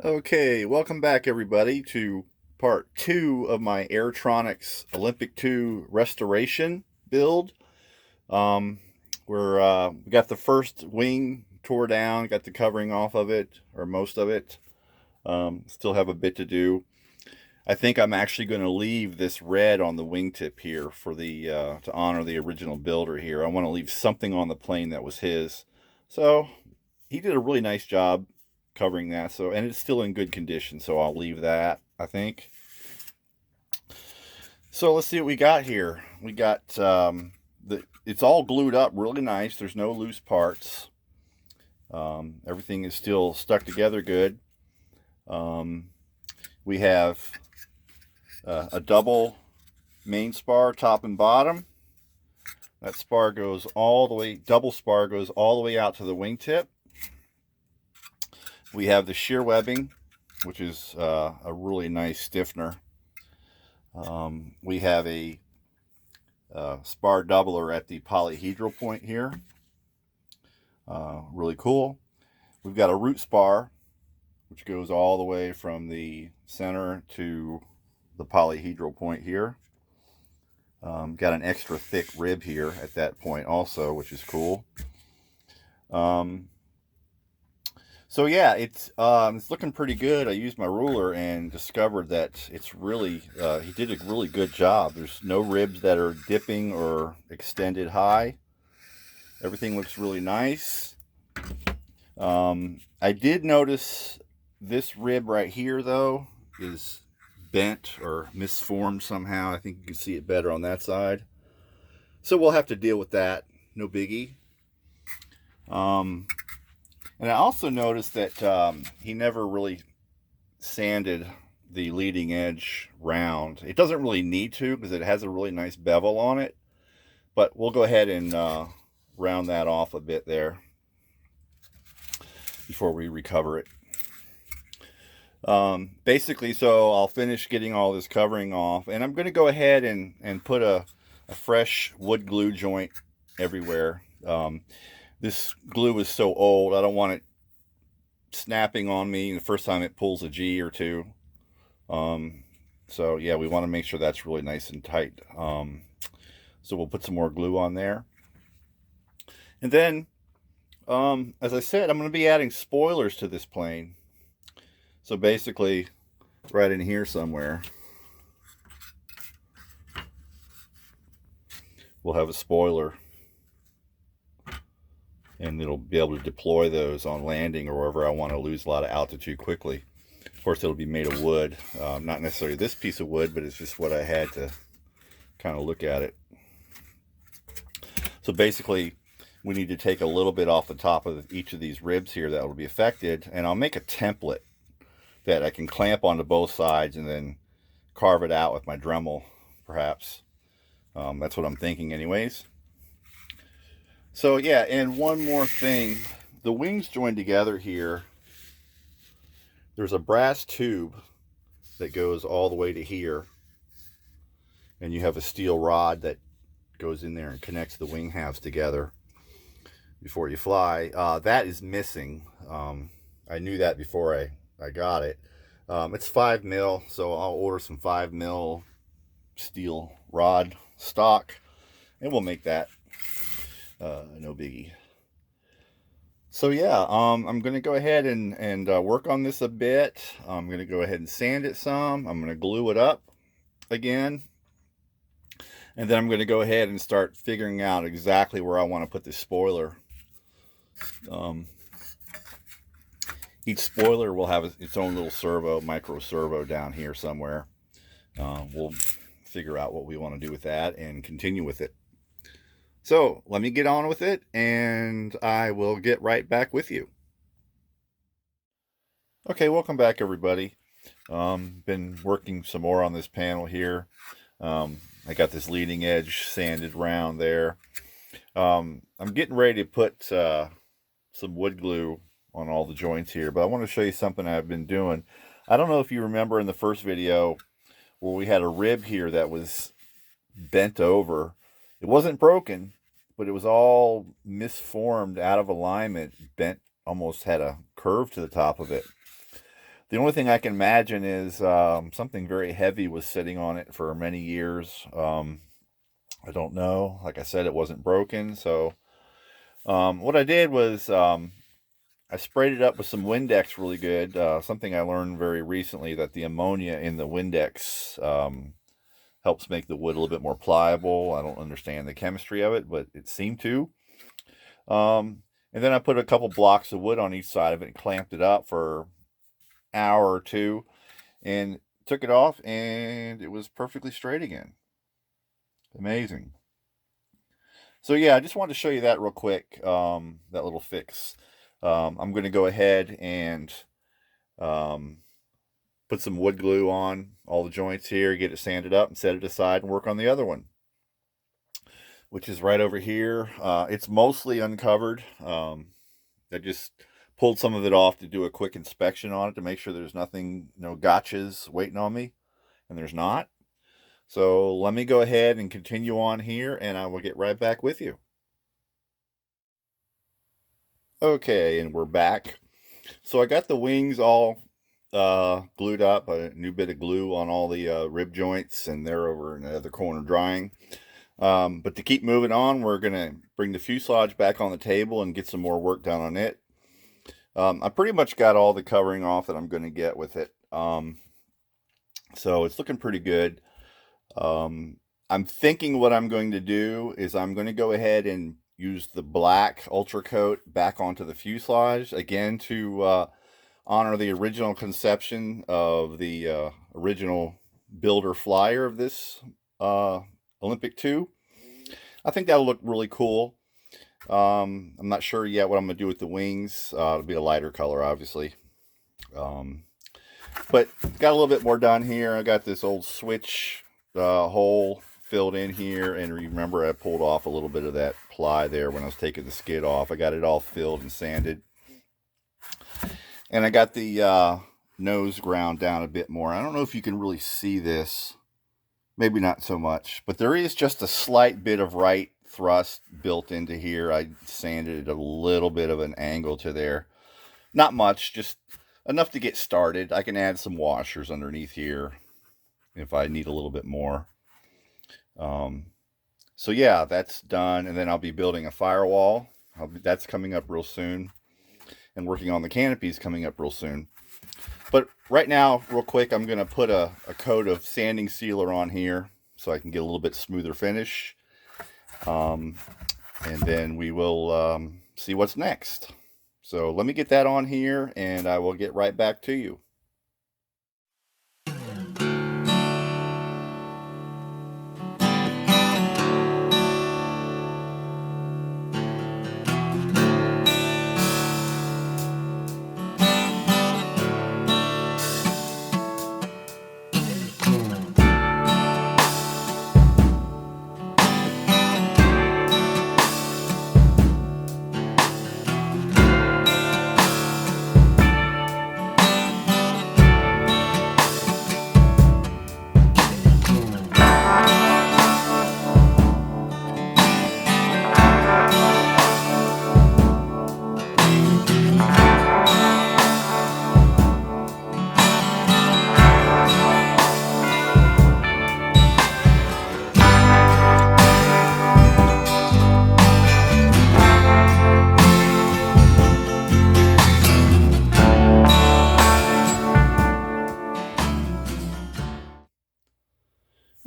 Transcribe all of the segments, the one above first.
Okay, welcome back everybody to part 2 of my Airtronics Olympic II restoration build. Um, we got the first wing tore down, got the covering off of it, or most of it. Still have a bit to do. I think I'm actually going to leave this red on the wingtip here for the to honor the original builder here. I want to leave something on the plane that was his. So he did a really nice job covering that. So, and it's still in good condition. So I'll leave that, I think. So let's see what we got here. We got it's all glued up really nice. There's no loose parts. Everything is still stuck together good. We have a double main spar, top and bottom. That spar goes all the way, double spar goes all the way out to the wingtip. We have the shear webbing, which is a really nice stiffener. We have a spar doubler at the polyhedral point here. Really cool. We've got a root spar, which goes all the way from the center to the polyhedral point here. Got an extra thick rib here at that point also, which is cool. So yeah, it's looking pretty good. I used my ruler and discovered that it's really, he did a really good job. There's no ribs that are dipping or extended high. Everything looks really nice. I did notice this rib right here though is bent or misformed somehow. I think you can see it better on that side. So we'll have to deal with that. No biggie. And I also noticed that he never really sanded the leading edge round. It doesn't really need to because it has a really nice bevel on it. But we'll go ahead and round that off a bit there before we recover it. Basically, so I'll finish getting all this covering off. And I'm going to go ahead and put a fresh wood glue joint everywhere. This glue is so old, I don't want it snapping on me the first time it pulls a G or two. So yeah, we want to make sure that's really nice and tight. So we'll put some more glue on there. And then, as I said, I'm going to be adding spoilers to this plane. So basically, right in here somewhere, we'll have a spoiler. And it'll be able to deploy those on landing or wherever I want to lose a lot of altitude quickly. Of course, it'll be made of wood. Not necessarily this piece of wood, but it's just what I had to kind of look at it. So basically, we need to take a little bit off the top of each of these ribs here that will be affected. And I'll make a template that I can clamp onto both sides and then carve it out with my Dremel, perhaps. That's what I'm thinking anyways. So yeah, and one more thing, the wings join together here. There's a brass tube that goes all the way to here, and you have a steel rod that goes in there and connects the wing halves together before you fly. That is missing. I knew that before I got it. It's 5 mil, so I'll order some 5 mil steel rod stock, and we'll make that. No biggie. So yeah, I'm going to go ahead and work on this a bit. I'm going to go ahead and sand it some. I'm going to glue it up again. And then I'm going to go ahead and start figuring out exactly where I want to put this spoiler. Each spoiler will have its own little servo, micro servo down here somewhere. We'll figure out what we want to do with that and continue with it. So let me get on with it, and I will get right back with you. Okay, welcome back, everybody. Been working some more on this panel here. I got this leading edge sanded round there. I'm getting ready to put some wood glue on all the joints here, but I want to show you something I've been doing. I don't know if you remember in the first video where we had a rib here that was bent over. It wasn't broken, but it was all misformed, out of alignment, bent, almost had a curve to the top of it. The only thing I can imagine is something very heavy was sitting on it for many years. I don't know. Like I said, it wasn't broken. So what I did was I sprayed it up with some Windex really good. Something I learned very recently, that the ammonia in the Windex helps make the wood a little bit more pliable. I don't understand the chemistry of it, but it seemed to. And then I put a couple blocks of wood on each side of it and clamped it up for an hour or two and took it off, and it was perfectly straight again. Amazing. So yeah, I just wanted to show you that real quick, that little fix. I'm going to go ahead and um, put some wood glue on all the joints here, get it sanded up, and set it aside and work on the other one, which is right over here. It's mostly uncovered. I just pulled some of it off to do a quick inspection on it to make sure there's nothing, no gotchas waiting on me, and there's not. So let me go ahead and continue on here, and I will get right back with you. Okay, and we're back. So I got the wings all glued up, a new bit of glue on all the rib joints, and they're over in the other corner drying. But to keep moving on, we're going to bring the fuselage back on the table and get some more work done on it. I pretty much got all the covering off that I'm going to get with it. So it's looking pretty good. I'm thinking what I'm going to do is I'm going to go ahead and use the black ultra coat back onto the fuselage again to honor the original conception of the original builder flyer of this Olympic II. I think that'll look really cool. I'm not sure yet what I'm going to do with the wings. It'll be a lighter color, obviously. But got a little bit more done here. I got this old switch hole filled in here, and remember I pulled off a little bit of that ply there when I was taking the skid off. I got it all filled and sanded, and I got the nose ground down a bit more. I don't know if you can really see this, maybe not so much, but there is just a slight bit of right thrust built into here. I sanded it a little bit of an angle to there, not much, just enough to get started. I can add some washers underneath here if I need a little bit more. So yeah, that's done, and then I'll be building a firewall. That's coming up real soon, and working on the canopies coming up real soon. But right now, real quick, I'm going to put a coat of sanding sealer on here so I can get a little bit smoother finish. And then we will see what's next. So let me get that on here, and I will get right back to you.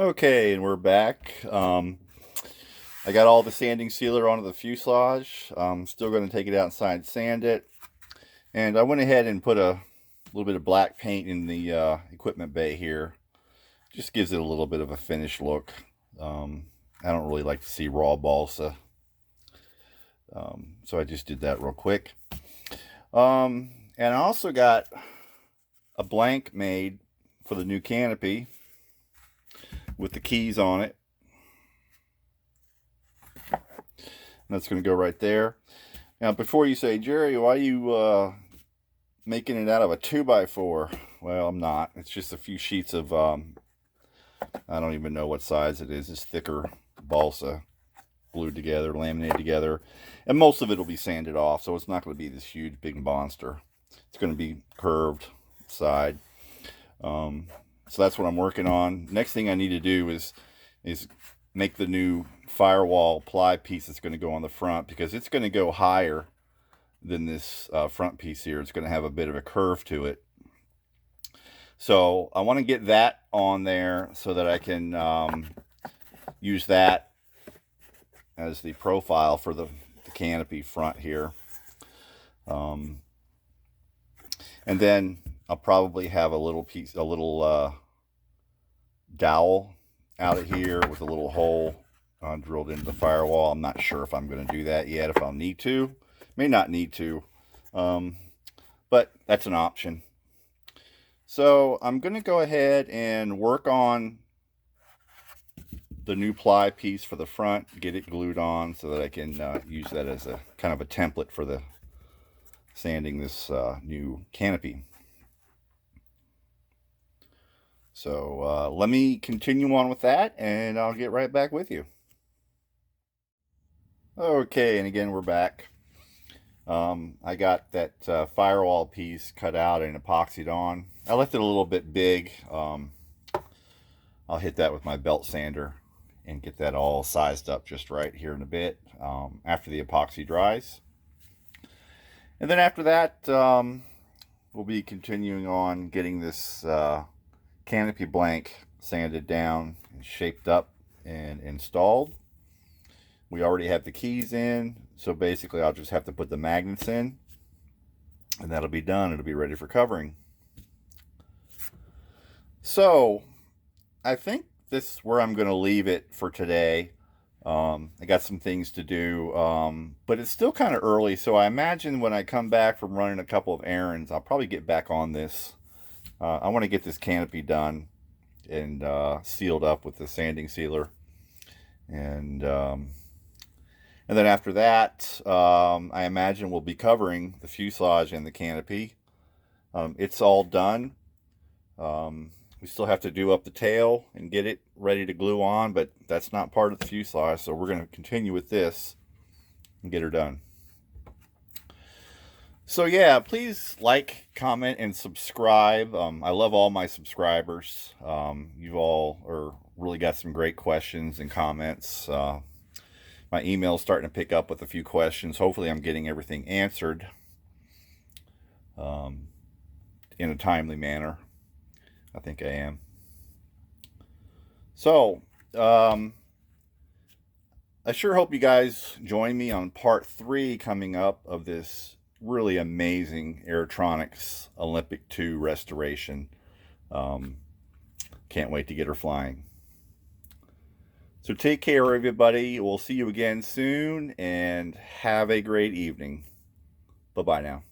Okay, and we're back. I got all the sanding sealer onto the fuselage. I'm still going to take it outside and sand it. And I went ahead and put a little bit of black paint in the equipment bay here. Just gives it a little bit of a finished look. I don't really like to see raw balsa. So I just did that real quick. And I also got a blank made for the new canopy with the keys on it. And that's going to go right there. Now, before you say, Jerry, why are you making it out of a 2x4? Well, I'm not. It's just a few sheets of, I don't even know what size it is. It's thicker balsa glued together, laminated together. And most of it will be sanded off, so it's not going to be this huge, big monster. It's going to be curved, side. So that's what I'm working on. Next thing I need to do is make the new firewall ply piece that's going to go on the front, because it's going to go higher than this front piece here. It's going to have a bit of a curve to it. So I want to get that on there so that I can use that as the profile for the canopy front here. And then I'll probably have a little piece, a little dowel out of here with a little hole drilled into the firewall. I'm not sure if I'm going to do that yet, if I'll need to. May not need to, but that's an option. So I'm going to go ahead and work on the new ply piece for the front, get it glued on so that I can use that as a kind of a template for the sanding this new canopy. So let me continue on with that, and I'll get right back with you. Okay, and again, we're back. I got that firewall piece cut out and epoxied on. I left it a little bit big. I'll hit that with my belt sander and get that all sized up just right here in a bit after the epoxy dries. And then after that, we'll be continuing on getting this canopy blank sanded down and shaped up and installed. We already have the keys in, so basically I'll just have to put the magnets in, and that'll be done. It'll be ready for covering. So I think this is where I'm going to leave it for today. I got some things to do, but it's still kind of early, so I imagine when I come back from running a couple of errands, I'll probably get back on this. I want to get this canopy done and sealed up with the sanding sealer, and then after that, I imagine we'll be covering the fuselage and the canopy. It's all done. We still have to do up the tail and get it ready to glue on, but that's not part of the fuselage, so we're going to continue with this and get her done. So yeah, please like, comment, and subscribe. I love all my subscribers. You all really got some great questions and comments. My email's starting to pick up with a few questions. Hopefully I'm getting everything answered in a timely manner. I think I am. So, I sure hope you guys join me on part 3 coming up of this really amazing Airtronics Olympic II restoration. Can't wait to get her flying. So take care, everybody. We'll see you again soon, and have a great evening. Bye-bye now.